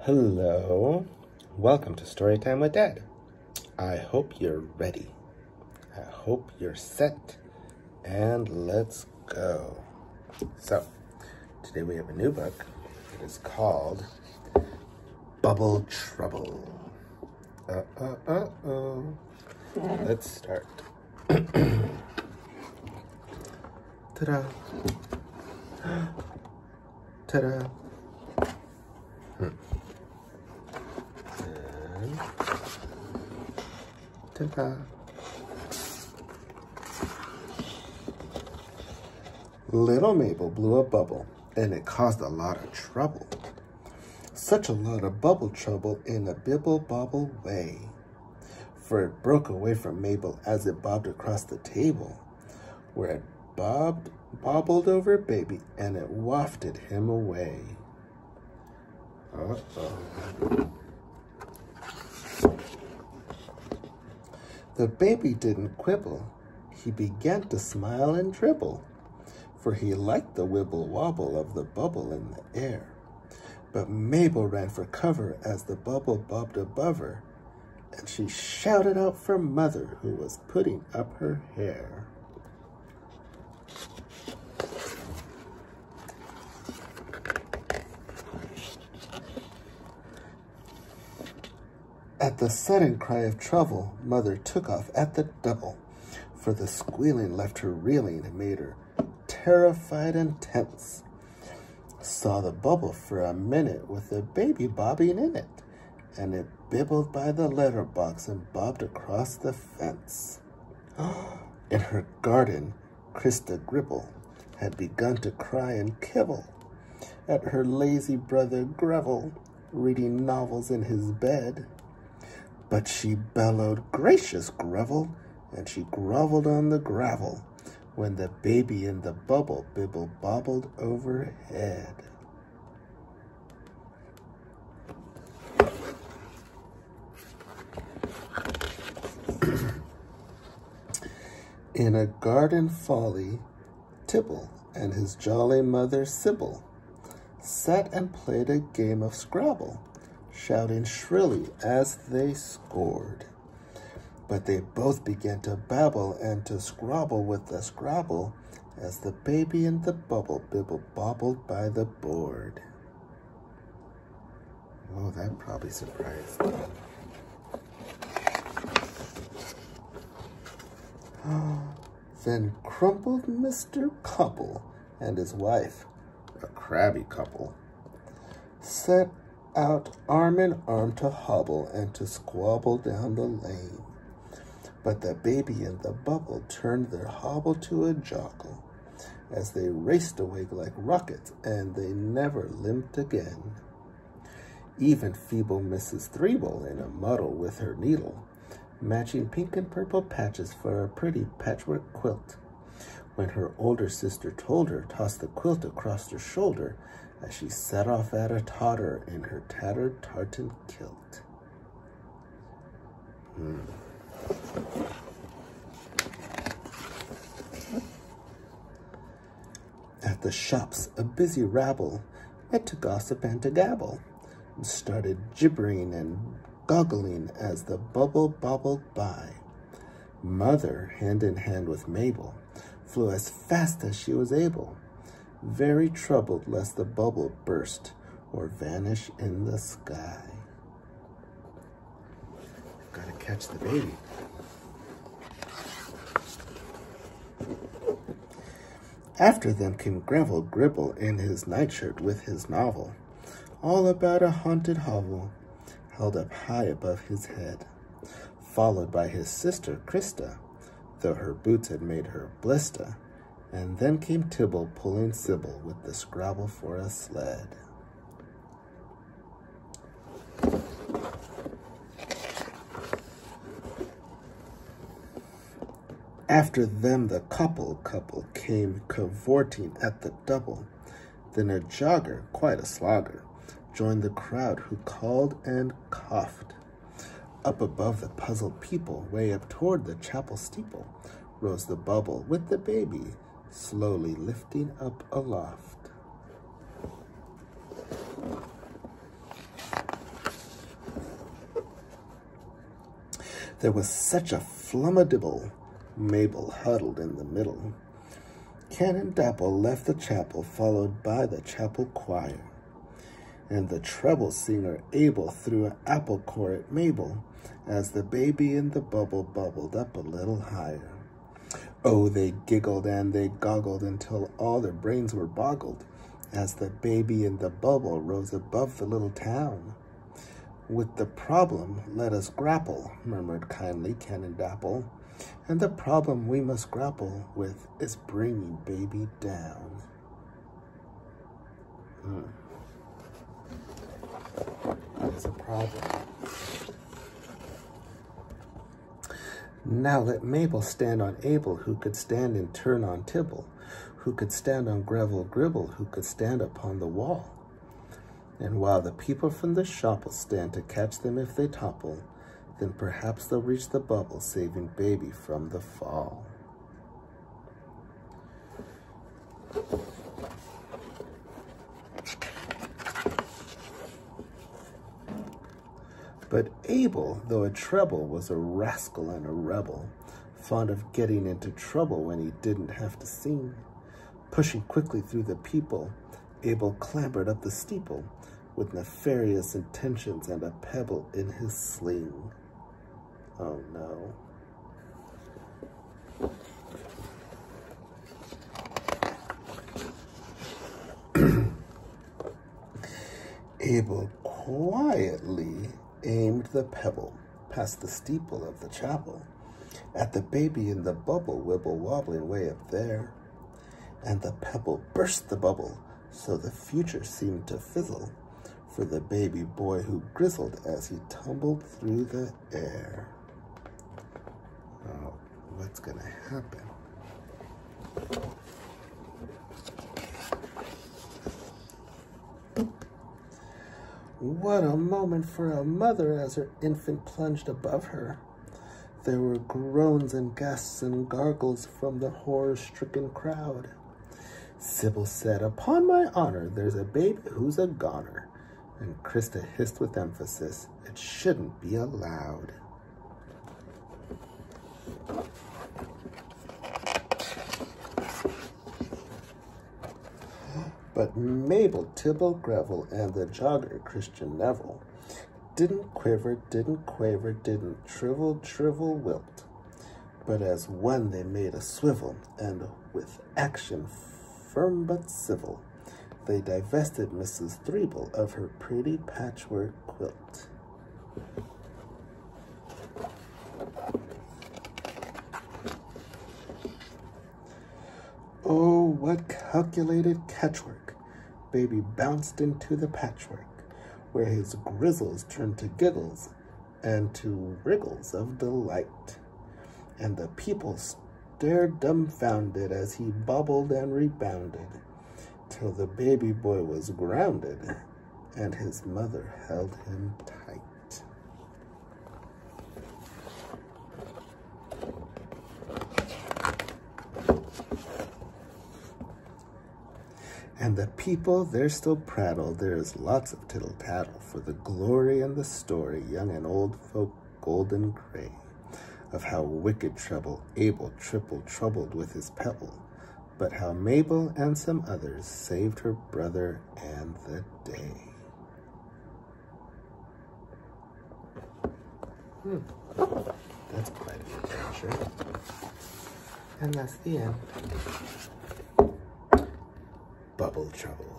Hello, welcome to Storytime with Dad. I hope you're ready. I hope you're set, and let's go. So, today we have a new book. It is called Bubble Trouble. Let's start. Ta-da. Ta-da. Ta-da. Little Mabel blew a bubble, and it caused a lot of trouble. Such a lot of bubble trouble in a bibble-bobble way. For it broke away from Mabel as it bobbed across the table, where it bobbled over Baby, and it wafted him away. Uh-oh. The baby didn't quibble. He began to smile and dribble, for he liked the wibble-wobble of the bubble in the air. But Mabel ran for cover as the bubble bobbed above her, and she shouted out for Mother, who was putting up her hair. At the sudden cry of trouble, Mother took off at the double, for the squealing left her reeling and made her terrified and tense. Saw the bubble for a minute with the baby bobbing in it, and it bibbled by the letterbox and bobbed across the fence. In her garden, Krista Gribble had begun to cry and kibble at her lazy brother Greville, reading novels in his bed. But she bellowed, "Gracious, Greville," and she groveled on the gravel when the baby in the bubble bibble-bobbled overhead. In a garden folly, Tibble and his jolly mother Sybil sat and played a game of Scrabble, shouting shrilly as they scored. But they both began to babble and to scrabble with the Scrabble as the baby in the bubble bibble-bobbled by the board. Oh, that probably surprised them. Then crumpled Mr. Couple and his wife, a crabby couple, set out arm in arm to hobble and to squabble down the lane. But the baby in the bubble turned their hobble to a joggle as they raced away like rockets, and they never limped again. Even feeble Mrs. Threeble, in a muddle with her needle, matching pink and purple patches for a pretty patchwork quilt, when her older sister told her, tossed the quilt across her shoulder as she set off at a totter in her tattered tartan kilt. At the shops, a busy rabble met to gossip and to gabble, and started gibbering and goggling as the bubble bobbled by. Mother, hand in hand with Mabel, flew as fast as she was able, very troubled lest the bubble burst or vanish in the sky. Gotta catch the baby. After them came Greville Gribble in his nightshirt with his novel, all about a haunted hovel, held up high above his head, followed by his sister Krista, though her boots had made her blister, and then came Tibble pulling Sybil with the Scrabble for a sled. After them the couple came cavorting at the double. Then a jogger, quite a slogger, joined the crowd who called and coughed. Up above the puzzled people, way up toward the chapel steeple, rose the bubble with the baby, slowly lifting up aloft. There was such a flummadibble, Mabel huddled in the middle. Canon Dapple left the chapel, followed by the chapel choir. And the treble singer Abel threw an apple core at Mabel as the baby in the bubble bubbled up a little higher. Oh, they giggled and they goggled until all their brains were boggled as the baby in the bubble rose above the little town. With the problem let us grapple, murmured kindly Canon Dapple, and the problem we must grapple with is bringing baby down. That's a problem. Now let Mabel stand on Abel, who could stand and turn on Tibble, who could stand on Greville Gribble, who could stand upon the wall. And while the people from the shop will stand to catch them if they topple, then perhaps they'll reach the bubble, saving baby from the fall. But Abel, though a treble, was a rascal and a rebel, fond of getting into trouble when he didn't have to sing. Pushing quickly through the people, Abel clambered up the steeple with nefarious intentions and a pebble in his sling. Oh no. Abel quietly aimed the pebble past the steeple of the chapel at the baby in the bubble wibble wobbling way up there. And the pebble burst the bubble, so the future seemed to fizzle for the baby boy who grizzled as he tumbled through the air. Oh, what's gonna happen? What a moment for a mother as her infant plunged above her. There were groans and gasps and gargles from the horror-stricken crowd. Sybil said, "Upon my honor, there's a baby who's a goner." And Krista hissed with emphasis, "It shouldn't be allowed." But Mabel, Tibble, Greville, and the jogger, Christian Neville, didn't quiver, didn't quaver, didn't shrivel, wilt. But as one they made a swivel, and with action firm but civil, they divested Mrs. Threeble of her pretty patchwork quilt. Oh, what calculated catchwork! Baby bounced into the patchwork, where his grizzles turned to giggles and to wriggles of delight. And the people stared dumbfounded as he bobbled and rebounded, till the baby boy was grounded, and his mother held him tight. And the people, they're still prattle, there's lots of tittle-tattle, for the glory and the story, young and old folk, golden gray, of how wicked Treble Abel triple troubled with his pebble, but how Mabel and some others saved her brother and the day. That's quite an adventure. And that's the end. Bubble Trouble.